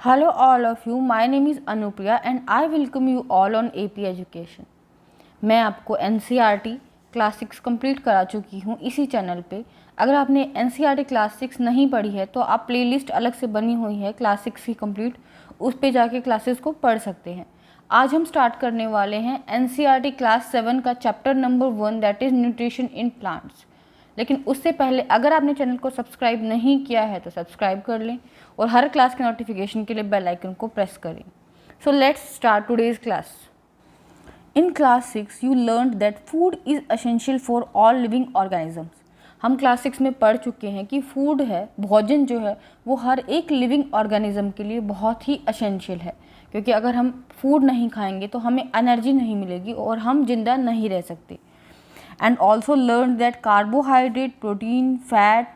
Hello all of you, my name is Anupriya and I welcome you all on AP Education। मैं आपको NCERT class 6 complete करा चुकी हूँ इसी channel पे। अगर आपने NCERT क्लास 6 नहीं पढ़ी है तो आप प्लेलिस्ट अलग से बनी हुई है क्लास 6 की कंप्लीट, उस पे जाके क्लासेस को पढ़ सकते हैं। आज हम स्टार्ट करने वाले हैं NCERT क्लास 7 का chapter number 1 that is nutrition in plants. लेकिन उससे पहले अगर आपने चैनल को सब्सक्राइब नहीं किया है तो सब्सक्राइब कर लें और हर क्लास के नोटिफिकेशन के लिए बेल आइकन को प्रेस करें। So let's start today's class. In class 6 you learn that food is essential for all living organisms. हम क्लास 6 में पढ़ चुके हैं कि फूड है, भोजन जो है वो हर एक लिविंग ऑर्गेनिज्म के लिए बहुत ही एसेंशियल है, क्योंकि अगर हम फूड नहीं खाएंगे तो हमें एनर्जी नहीं मिलेगी और हम जिंदा नहीं रह सकते। And also learned that carbohydrate, protein, fat,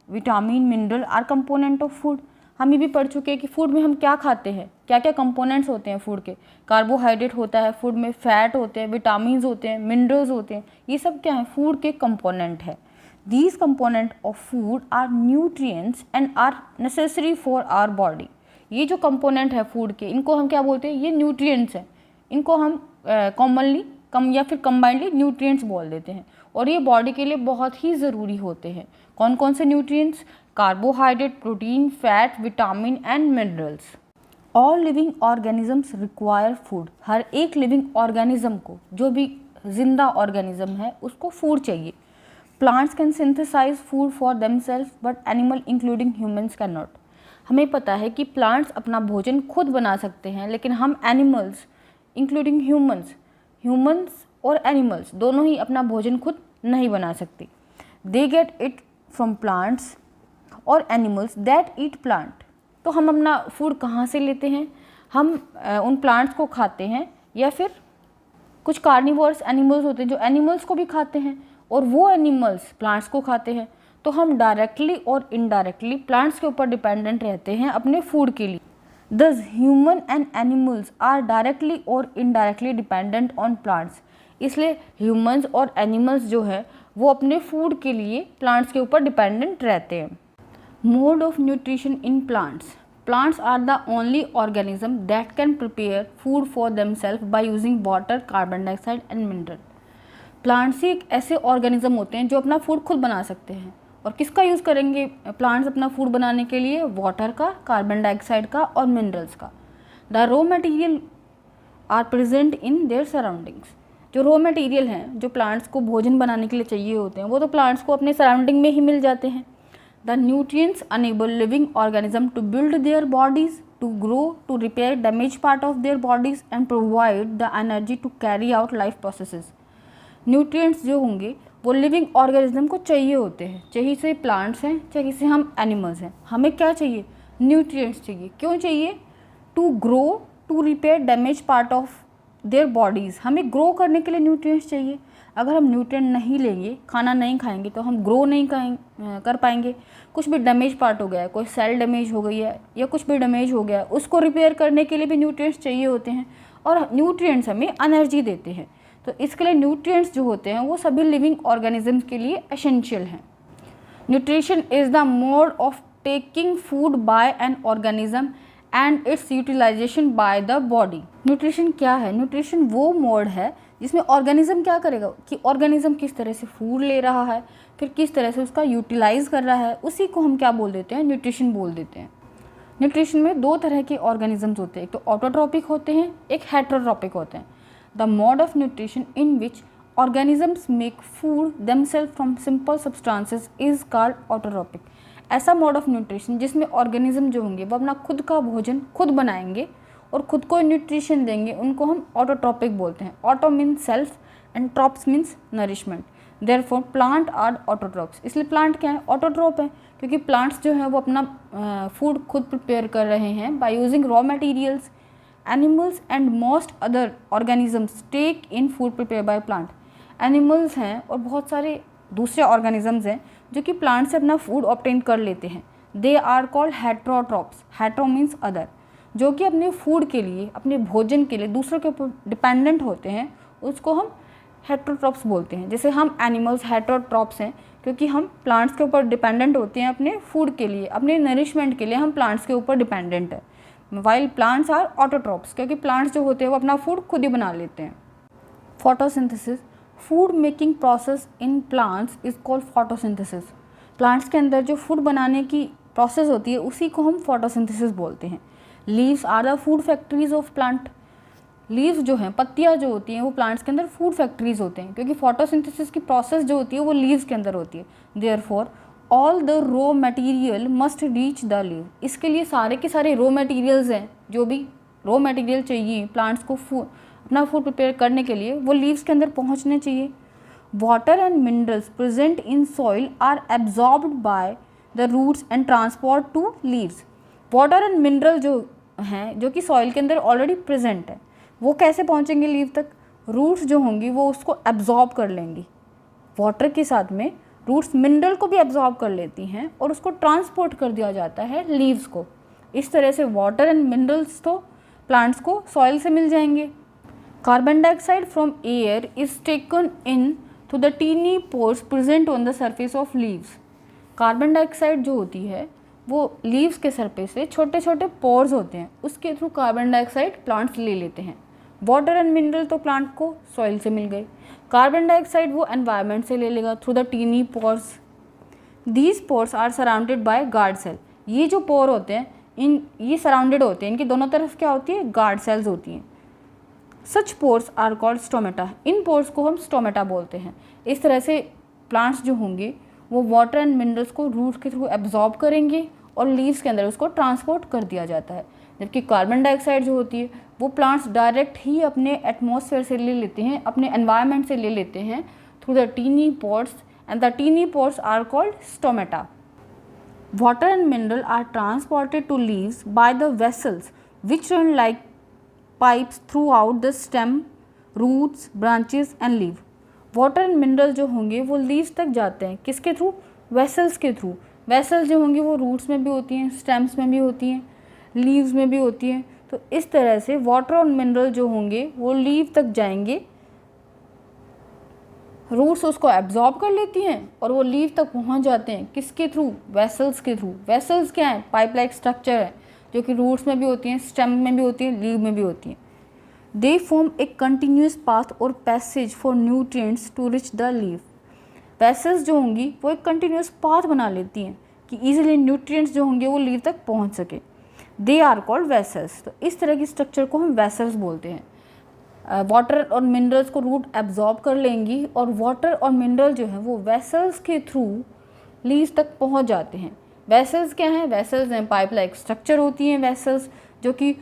vitamin, mineral R component of food. हम ये भी पढ़ चुके हैं कि फूड में हम क्या खाते हैं, क्या क्या कंपोनेंट्स होते हैं फूड के। कार्बोहाइड्रेट होता है फूड में, फैट होते हैं, विटामिन होते हैं, मिनरल्स होते हैं, ये सब क्या है फूड के कंपोनेंट है। These component of food are nutrients and are necessary for our body. ये जो कंपोनेंट है फूड के, इनको हम क्या बोलते हैं, ये न्यूट्रिएंट्स हैं। इनको हम कॉमनली या फिर कंबाइंडली न्यूट्रिएंट्स बोल देते हैं और ये बॉडी के लिए बहुत ही ज़रूरी होते हैं। कौन कौन से nutrients? Carbohydrate, protein, fat, vitamin and minerals. All living organisms require food. हर एक लिविंग ऑर्गेनिज्म को, जो भी जिंदा ऑर्गेनिज्म है उसको फूड चाहिए। Plants can synthesize food for themself but animal including humans can not. हमें पता है कि प्लांट्स अपना भोजन खुद बना सकते हैं, लेकिन हम एनिमल्स इंक्लूडिंग ह्यूमन्स और एनिमल्स दोनों ही अपना भोजन खुद नहीं बना सकते। They get it from plants और एनिमल्स दैट ईट प्लांट। तो हम अपना फूड कहाँ से लेते हैं? हम उन प्लांट्स को खाते हैं, या फिर कुछ कार्निवोरस एनिमल्स होते हैं जो एनिमल्स को भी खाते हैं और वो एनिमल्स प्लांट्स को खाते हैं। तो हम डायरेक्टली और इनडायरेक्टली प्लांट्स के ऊपर डिपेंडेंट रहते हैं अपने फूड के लिए। Thus, human and animals are directly और indirectly dependent on plants। इसलिए humans और animals जो है वो अपने food के लिए plants के ऊपर dependent रहते हैं। Mode of nutrition in plants। Plants are the only organism that can prepare food for themselves by using water, carbon dioxide and mineral। Plants ही एक ऐसे ऑर्गेनिज्म होते हैं जो अपना फूड खुद बना सकते हैं। और किसका यूज़ करेंगे प्लांट्स अपना फूड बनाने के लिए? वाटर का, कार्बन डाइऑक्साइड का और मिनरल्स का। The raw material are present in their surroundings. जो रॉ मटेरियल हैं जो प्लांट्स को भोजन बनाने के लिए चाहिए होते हैं वो तो प्लांट्स को अपने सराउंडिंग में ही मिल जाते हैं। The nutrients enable living organism to build their bodies, to grow, to repair damage part of their bodies and provide the energy to carry out life processes. Nutrients जो होंगे वो लिविंग ऑर्गेनिज्म को चाहिए होते हैं, चाहे से प्लांट्स हैं चाहे से हम एनिमल्स हैं। हमें क्या चाहिए? न्यूट्रिएंट्स चाहिए। क्यों चाहिए? To grow, to repair damage part of their bodies. हमें ग्रो करने के लिए न्यूट्रिएंट्स चाहिए। अगर हम न्यूट्रिएंट नहीं लेंगे, खाना नहीं खाएंगे तो हम ग्रो नहीं कर पाएंगे। कुछ भी डैमेज पार्ट हो गया है, कोई सेल डैमेज हो गई है या कुछ भी डैमेज हो गया है, उसको रिपेयर करने के लिए भी न्यूट्रिएंट्स चाहिए होते हैं और न्यूट्रिएंट्स हमें एनर्जी देते हैं। तो इसके लिए न्यूट्रिएंट्स जो होते हैं वो सभी लिविंग ऑर्गेनिजम्स के लिए एसेंशियल हैं। Nutrition is the mode of taking food by an organism and its utilization by the body. Nutrition क्या है? न्यूट्रिशन वो मोड है जिसमें ऑर्गेनिज्म क्या करेगा कि ऑर्गेनिज्म किस तरह से फूड ले रहा है, फिर किस तरह से उसका यूटिलाइज कर रहा है, उसी को हम क्या बोल देते हैं? न्यूट्रिशन बोल देते हैं। न्यूट्रिशन में दो तरह के ऑर्गेनिजम्स होते हैं, एक तो ऑटोट्रॉपिक होते हैं, एक हेटेरोट्रॉपिक होते हैं। The mode of nutrition in which organisms make food themselves from simple substances is called autotrophic। ऐसा मोड ऑफ न्यूट्रिशन जिसमें ऑर्गेनिज्म जो होंगे वो अपना खुद का भोजन खुद बनाएंगे और खुद को न्यूट्रिशन देंगे, उनको हम ऑटोट्रॉपिक बोलते हैं। Auto means self and trophs means nourishment. Therefore plant are autotrophs. इसलिए प्लांट क्या है? ऑटोट्रॉप है, क्योंकि प्लांट्स जो है वो अपना फूड खुद प्रिपेयर कर रहे हैं by using raw materials. Animals and most other organisms take in food prepared by plant। Animals हैं और बहुत सारे दूसरे organisms हैं जो कि plant से अपना food obtain कर लेते हैं। They are called heterotrophs। hetero means other, जो कि अपने food के लिए, अपने भोजन के लिए दूसरों के ऊपर डिपेंडेंट होते हैं, उसको हम हेटेरोट्रॉप्स बोलते हैं। जैसे हम एनिमल्स हेटेरोट्रॉप्स हैं क्योंकि हम प्लांट्स के ऊपर डिपेंडेंट होते हैं अपने फूड के लिए, अपने नरिशमेंट के लिए हम प्लांट्स के ऊपर डिपेंडेंट है। वाइल प्लांट्स आर ऑटोट्रॉप्स, क्योंकि प्लांट्स जो होते हैं वो अपना फूड खुद ही बना लेते हैं। Photosynthesis, food making process in plants is called photosynthesis. Plants के अंदर जो फूड बनाने की प्रोसेस होती है उसी को हम फोटोसिंथेसिस बोलते हैं। Leaves are the food factories of plant. Leaves जो हैं, पत्तियाँ जो होती हैं, वो प्लांट्स के अंदर फूड फैक्ट्रीज होते हैं, क्योंकि फोटोसिंथेसिस की प्रोसेस जो होती है वो लीव्स के अंदर होती है। Therefore all the raw material must reach the leave. इसके लिए सारे के सारे रॉ मटेरियल्स हैं, जो भी रॉ मटेरियल चाहिए प्लांट्स को अपना फूड प्रिपेयर करने के लिए, वो लीव्स के अंदर पहुंचने चाहिए। Water and minerals present in soil are absorbed by the roots and transport to leaves. Water and mineral जो हैं, जो कि सॉइल के अंदर ऑलरेडी प्रेजेंट है, वो कैसे पहुंचेंगे लीव तक? रूट्स जो होंगी वो उसको एब्जॉर्ब कर लेंगी। वाटर के साथ में रूट्स मिनरल को भी एब्जॉर्ब कर लेती हैं और उसको ट्रांसपोर्ट कर दिया जाता है लीव्स को। इस तरह से वाटर एंड मिनरल्स तो प्लांट्स को सॉइल से मिल जाएंगे। Carbon dioxide from air is taken in through the tiny pores present on the surface of leaves. Carbon dioxide जो होती है वो लीव्स के सरफेस से छोटे छोटे पोर्स होते हैं, उसके थ्रू कार्बन डाइऑक्साइड प्लांट्स ले लेते हैं। वाटर एंड मिनरल तो प्लांट को सॉइल से मिल गए, कार्बन डाइऑक्साइड वो एनवायरनमेंट से ले लेगा through the tiny pores. These pores are surrounded by guard cell. ये जो पोर होते हैं ये सराउंडेड होते हैं, इनकी दोनों तरफ क्या होती है? गार्ड सेल्स होती हैं। Such pores are called stomata. इन पोर्स को हम स्टोमेटा बोलते हैं। इस तरह से प्लांट्स जो होंगे वो वाटर एंड मिनरल्स को रूट के थ्रू एब्जॉर्ब करेंगे और लीव्स के अंदर उसको ट्रांसपोर्ट कर दिया जाता है। जबकि कार्बन डाइऑक्साइड जो होती है वो प्लांट्स डायरेक्ट ही अपने एटमॉस्फेयर से ले लेते हैं, अपने एनवायरनमेंट से ले लेते हैं through the tiny pores, and the tiny pores are called stomata. Water and mineral are transported to leaves by the vessels which run like pipes throughout the stem, roots, branches and leaf. Water and mineral जो होंगे वो leaves तक जाते हैं, किसके through? Vessels के through. Vessels जो होंगी वो रूट्स में भी होती हैं, स्टेम्स में भी होती हैं, लीव्स में भी होती हैं। तो इस तरह से वाटर और मिनरल जो होंगे वो लीव तक जाएंगे, रूट्स उसको एब्जॉर्ब कर लेती हैं और वो लीव तक पहुंच जाते हैं, किसके थ्रू? वेसल्स के थ्रू। वेसल्स क्या है? पाइप लाइक स्ट्रक्चर है, जो कि रूट्स में भी होती हैं, स्टेम में भी होती हैं, लीव में भी होती हैं। They form a continuous path और passage for nutrients to reach the leave. Vessels जो होंगी वो एक कंटिन्यूस पाथ बना लेती हैं कि ईजिली न्यूट्रिएंट्स जो होंगे वो लीव तक पहुंच सके। They are called vessels. तो इस तरह की स्ट्रक्चर को हम वेसल्स बोलते हैं। वाटर और मिनरल्स को रूट एब्जॉर्ब कर लेंगी और वाटर और मिनरल जो है वो वेसल्स के थ्रू लीव्स तक पहुंच जाते हैं। वेसल्स क्या हैं? वेसल्स हैं पाइप लाइक स्ट्रक्चर होती हैं वेसल्स, जो कि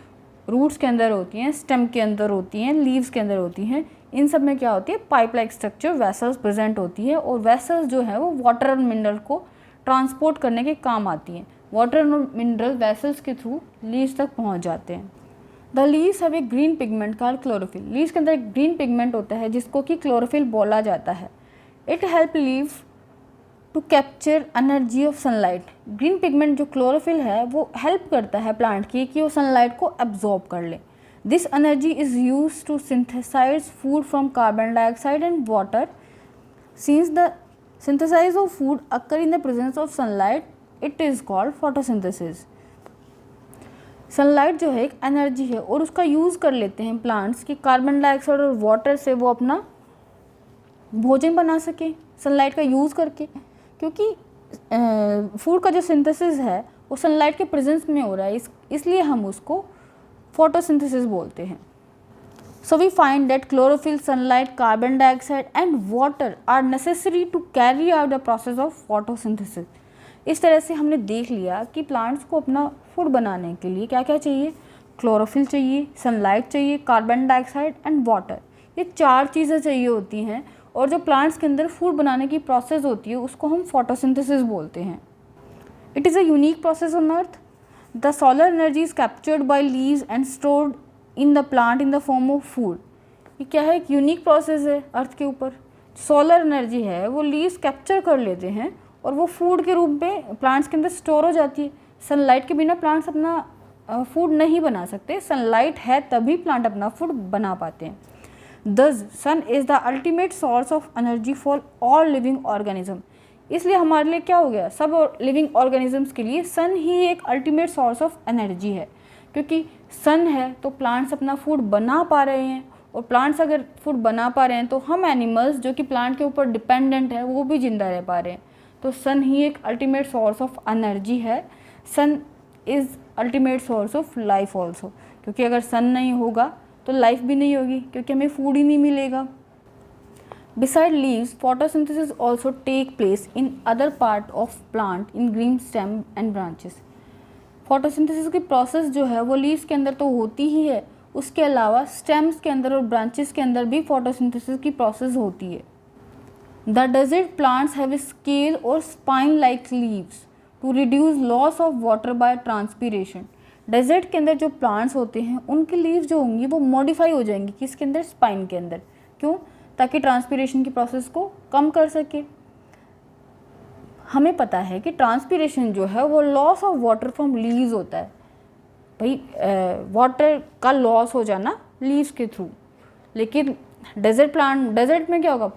रूट्स के अंदर होती हैं, स्टेम के अंदर होती हैं, लीव्स के अंदर होती हैं। इन सब में क्या होती है? Pipe like structure vessels present होती है और वेसल्स जो है वो वाटर और मिनरल को ट्रांसपोर्ट करने के काम आती हैं। वाटर और मिनरल वेसल्स के थ्रू लीव्स तक पहुंच जाते हैं। The leaves have a green pigment called chlorophyll. Leaves के अंदर एक ग्रीन पिगमेंट होता है जिसको कि क्लोरोफिल बोला जाता है। It help leave to capture energy of sunlight. Green pigment जो क्लोरोफिल है वो हेल्प करता है प्लांट की कि वो सनलाइट को एब्जॉर्ब कर ले। This energy is use to synthesise food from carbon dioxide and water. Since the synthesis of food occur in the presence of sunlight, it is called photosynthesis. Sunlight जो है एक energy है और उसका use कर लेते हैं प्लांट्स कि कार्बन डाइऑक्साइड और वाटर से वो अपना भोजन बना सके सनलाइट का यूज़ करके, क्योंकि फूड का जो सिंथेसिस है वो सनलाइट के प्रेजेंस में हो रहा है, इसलिए हम उसको फोटोसिंथेसिस बोलते हैं। So we find that chlorophyll, sunlight, carbon dioxide and water are necessary to carry out the process of photosynthesis. इस तरह से हमने देख लिया कि प्लांट्स को अपना फूड बनाने के लिए क्या क्या चाहिए? क्लोरोफिल चाहिए, सनलाइट चाहिए, कार्बन डाइऑक्साइड एंड वाटर। ये चार चीज़ें चाहिए होती हैं और जो प्लांट्स के अंदर फूड बनाने की प्रोसेस होती है उसको हम फोटोसिंथेसिस बोलते हैं। It is a unique process on earth. The solar energy is captured by leaves and stored in the plant in the form of food. ये क्या है? एक यूनिक प्रोसेस है अर्थ के ऊपर। सोलर एनर्जी है वो लीव्स कैप्चर कर लेते हैं और वो फूड के रूप में प्लांट्स के अंदर स्टोर हो जाती है। सनलाइट के बिना प्लांट्स अपना फूड नहीं बना सकते, सनलाइट है तभी प्लांट अपना फूड बना पाते हैं। Thus sun is the ultimate source of energy for all living organism. इसलिए हमारे लिए क्या हो गया? सब लिविंग ऑर्गेनिजम्स के लिए सन ही एक अल्टीमेट सोर्स ऑफ एनर्जी है, क्योंकि सन है तो प्लांट्स अपना फूड बना पा रहे हैं, और प्लांट्स अगर फूड बना पा रहे हैं तो हम एनिमल्स जो कि प्लांट के ऊपर डिपेंडेंट है वो भी जिंदा रह पा रहे हैं। तो सन ही एक अल्टीमेट सोर्स ऑफ एनर्जी है। Sun is ultimate source of life also, क्योंकि अगर सन नहीं होगा तो लाइफ भी नहीं होगी, क्योंकि हमें फूड ही नहीं मिलेगा। Beside leaves, photosynthesis also take place in other part of plant in green stem and branches. Photosynthesis की प्रोसेस जो है वो लीव्स के अंदर तो होती ही है, उसके अलावा स्टेम्स के अंदर और ब्रांचेस के अंदर भी फोटोसिंथेसिस की प्रोसेस होती है। The desert plants have scale और spine like leaves to reduce loss of water by transpiration. Desert के अंदर जो प्लांट्स होते हैं उनकी लीव्स जो होंगी वो मॉडिफाई हो जाएंगी, किसके अंदर? स्पाइन के अंदर। क्यों? ताकि ट्रांसपीरेशन की प्रोसेस को कम कर सके। हमें पता है कि ट्रांसपीरेशन जो है वो loss of water from leaves होता है। भाई वाटर का लॉस हो जाना लीव्स के थ्रू, लेकिन डेजर्ट में क्या होगा?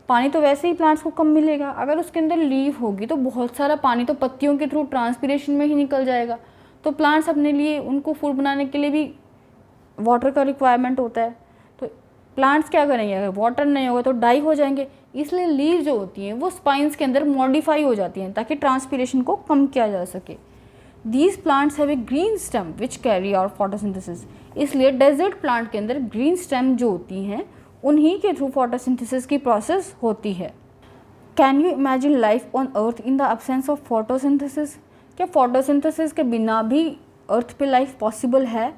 पानी तो वैसे ही प्लांट्स को कम मिलेगा, अगर उसके अंदर लीव होगी तो बहुत सारा पानी तो पत्तियों के थ्रू ट्रांसपीरेशन में ही निकल जाएगा। तो प्लांट्स अपने लिए, उनको फूड बनाने के लिए भी वाटर का रिक्वायरमेंट होता है। तो प्लांट्स क्या करेंगे? अगर वाटर नहीं होगा तो डाई हो जाएंगे, इसलिए लीव जो होती हैं वो स्पाइंस के अंदर मॉडिफाई हो जाती हैं ताकि ट्रांसपीरेशन को कम किया जा सके। These plants have a green stem which carry out photosynthesis. इसलिए डेजर्ट प्लांट के अंदर ग्रीन स्टेम जो होती हैं उन्हीं के थ्रू फोटोसिंथेसिस की प्रोसेस होती है। Can you imagine life on earth in the absence of photosynthesis? क्या फोटोसिंथेसिस के बिना भी अर्थ पे लाइफ पॉसिबल है?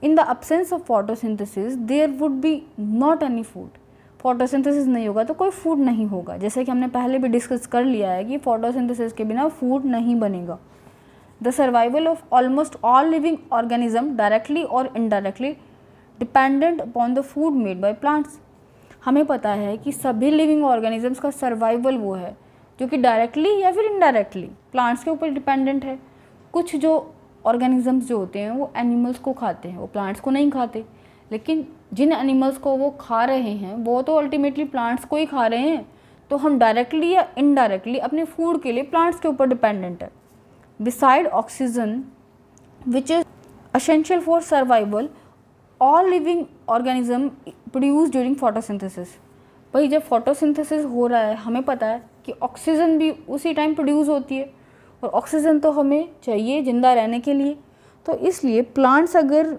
In the absence of photosynthesis there would be not any food. Photosynthesis नहीं होगा तो कोई फूड नहीं होगा, जैसे कि हमने पहले भी डिस्कस कर लिया है कि फोटोसिंथेसिस के बिना फूड नहीं बनेगा। The survival of almost all living organism directly और indirectly dependent upon the food made by plants. हमें पता है कि सभी लिविंग ऑर्गेनिजम्स का सर्वाइवल वो है जो कि डायरेक्टली या फिर इनडायरेक्टली प्लांट्स के ऊपर डिपेंडेंट है। कुछ जो ऑर्गेनिजम्स जो होते हैं वो एनिमल्स को खाते हैं, वो प्लांट्स को नहीं खाते, लेकिन जिन एनिमल्स को वो खा रहे हैं वो तो अल्टीमेटली प्लांट्स को ही खा रहे हैं। तो हम डायरेक्टली या इनडायरेक्टली अपने फूड के लिए प्लांट्स के ऊपर डिपेंडेंट है। Beside oxygen which is essential for survival, all living organism produce during photosynthesis. भाई जब फोटोसिंथेसिस हो रहा है हमें पता है कि ऑक्सीजन भी उसी टाइम प्रोड्यूस होती है, और ऑक्सीजन तो हमें चाहिए जिंदा रहने के लिए। तो इसलिए प्लांट्स अगर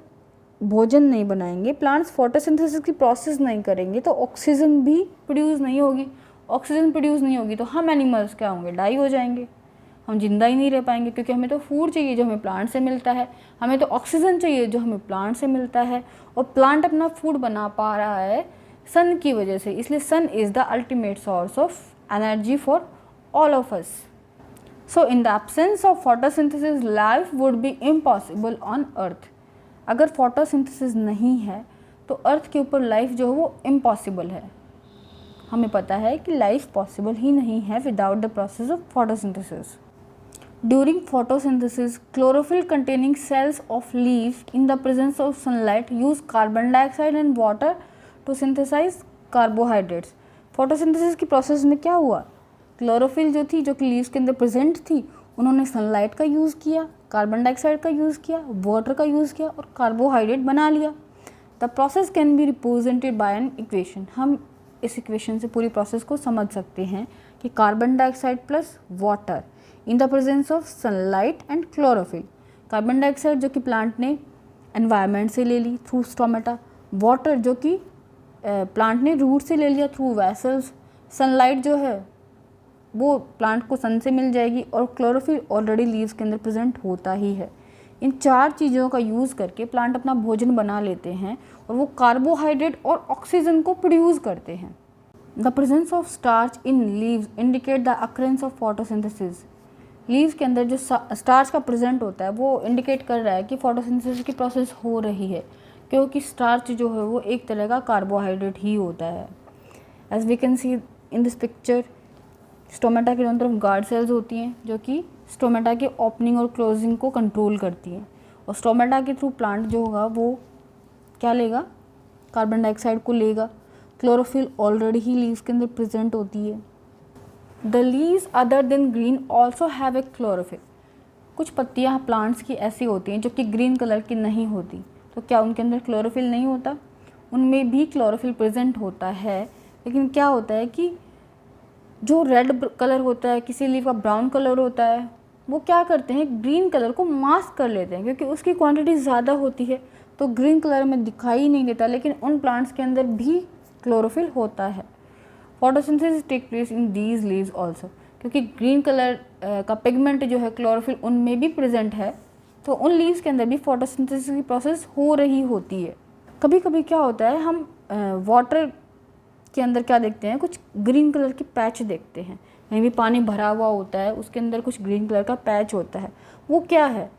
भोजन नहीं बनाएंगे, प्लांट्स फोटोसिंथेसिस की प्रोसेस नहीं करेंगे तो ऑक्सीजन भी प्रोड्यूस नहीं होगी। ऑक्सीजन प्रोड्यूस नहीं होगी तो हम एनिमल्स क्या होंगे? डाई हो जाएंगे, हम जिंदा ही नहीं रह पाएंगे, क्योंकि हमें तो फूड चाहिए जो हमें प्लांट से मिलता है, हमें तो ऑक्सीजन चाहिए जो हमें प्लांट से मिलता है, और प्लांट अपना फूड बना पा रहा है सन की वजह से। इसलिए sun is the ultimate source of energy for all of us. So in the absence of photosynthesis life would be impossible on earth. अगर फोटोसिंथेसिस नहीं है तो अर्थ के ऊपर लाइफ जो है वो इम्पॉसिबल है। हमें पता है कि लाइफ पॉसिबल ही नहीं है without the process of photosynthesis. During photosynthesis, chlorophyll containing cells of leaves in the presence of sunlight use carbon dioxide and water to synthesize carbohydrates. photosynthesis की प्रोसेस में क्या हुआ? क्लोरोफिल जो थी, जो कि लीव्स के अंदर प्रेजेंट थी, उन्होंने सनलाइट का यूज़ किया, कार्बन डाइऑक्साइड का यूज़ किया, वाटर का यूज़ किया और कार्बोहाइड्रेट बना लिया। The process can be represented by an equation. हम इस इक्वेशन से पूरी प्रोसेस को समझ सकते हैं कि carbon dioxide plus water in the presence of sunlight and chlorophyll. Carbon dioxide जो कि प्लांट ने एनवायरनमेंट से ले ली थ्रू स्टोमेटा, वाटर जो कि प्लांट ने रूट से ले लिया थ्रू वैसल्स, सनलाइट जो है वो प्लांट को सन से मिल जाएगी, और क्लोरोफिल ऑलरेडी लीव्स के अंदर प्रेजेंट होता ही है। इन चार चीज़ों का यूज़ करके प्लांट अपना भोजन बना लेते हैं और वो कार्बोहाइड्रेट और ऑक्सीजन को प्रोड्यूस करते हैं। The presence of starch in leaves indicate the occurrence of photosynthesis. Leaves के अंदर जो स्टार्च का प्रेजेंट होता है वो इंडिकेट कर रहा है कि फोटोसिंथेसिस की प्रोसेस हो रही है, क्योंकि स्टार्च जो है वो एक तरह का कार्बोहाइड्रेट ही होता है। As we can see in this picture, stomata के दोनों तरफ गार्ड सेल्स होती हैं जो कि स्टोमेटा के ओपनिंग और क्लोजिंग को कंट्रोल करती हैं, और स्टोमेटा के थ्रू प्लांट जो होगा वो क्या लेगा? कार्बन डाइऑक्साइड को लेगा। क्लोरोफिल ऑलरेडी ही लीव्स के अंदर प्रेजेंट होती है। The leaves other than green also have A chlorophyll. कुछ पत्तियाँ प्लांट्स की ऐसी होती हैं जो कि ग्रीन कलर की नहीं होती, तो क्या उनके अंदर क्लोरोफिल नहीं होता? उनमें भी क्लोरोफिल प्रेजेंट होता है, लेकिन क्या होता है कि जो रेड कलर होता है, किसी लीफ का ब्राउन कलर होता है, वो क्या करते हैं, ग्रीन कलर को मास्क कर लेते हैं, क्योंकि उसकी क्वांटिटी ज़्यादा होती है तो ग्रीन कलर में दिखाई नहीं देता। लेकिन उन प्लांट्स के अंदर भी क्लोरोफिल होता है। Photosynthesis take place in these leaves also, क्योंकि ग्रीन कलर का पिगमेंट जो है क्लोरोफिल उनमें भी प्रेजेंट है, तो उन लीव्स के अंदर भी फोटोसिंथेसिस की प्रोसेस हो रही होती है। कभी कभी क्या होता है, हम वाटर के अंदर क्या देखते हैं, कुछ ग्रीन कलर की पैच देखते हैं। कहीं भी पानी भरा हुआ होता है, उसके अंदर कुछ ग्रीन कलर का पैच होता है, वो क्या है?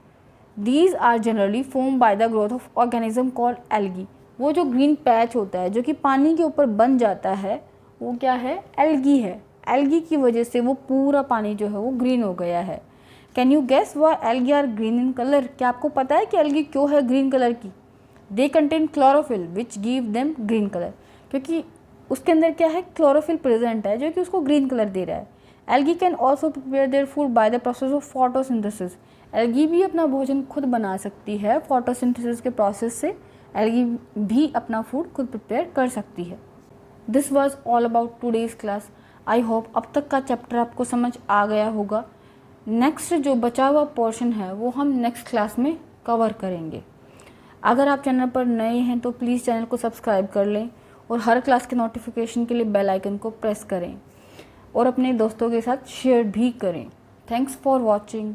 These are generally form by the growth of organism called algae. वो जो ग्रीन पैच होता है जो कि पानी के ऊपर बन जाता है, वो क्या है? एल्गी है। एल्गी की वजह से वो पूरा पानी जो है वो ग्रीन हो गया है। Can you guess why algae are green in colour? क्या आपको पता है कि एल्गी क्यों है ग्रीन कलर की? They contain chlorophyll which give them green colour, क्योंकि उसके अंदर क्या है? क्लोरोफिल प्रेजेंट है जो कि उसको ग्रीन कलर दे रहा है। Algae can also prepare their food by the process of photosynthesis. Algae भी अपना भोजन खुद बना सकती है, फोटोसिंथेसिस के प्रोसेस से एल्गी भी अपना फूड खुद प्रिपेयर कर सकती है। This was all about today's class. I hope अब तक का चैप्टर आपको समझ आ गया होगा। नेक्स्ट जो बचा हुआ पोर्शन है वो हम नेक्स्ट क्लास में कवर करेंगे। अगर आप चैनल पर नए हैं तो प्लीज़ चैनल को सब्सक्राइब कर लें और हर क्लास के नोटिफिकेशन के लिए बेल आइकन को प्रेस करें और अपने दोस्तों के साथ शेयर भी करें। Thanks for watching.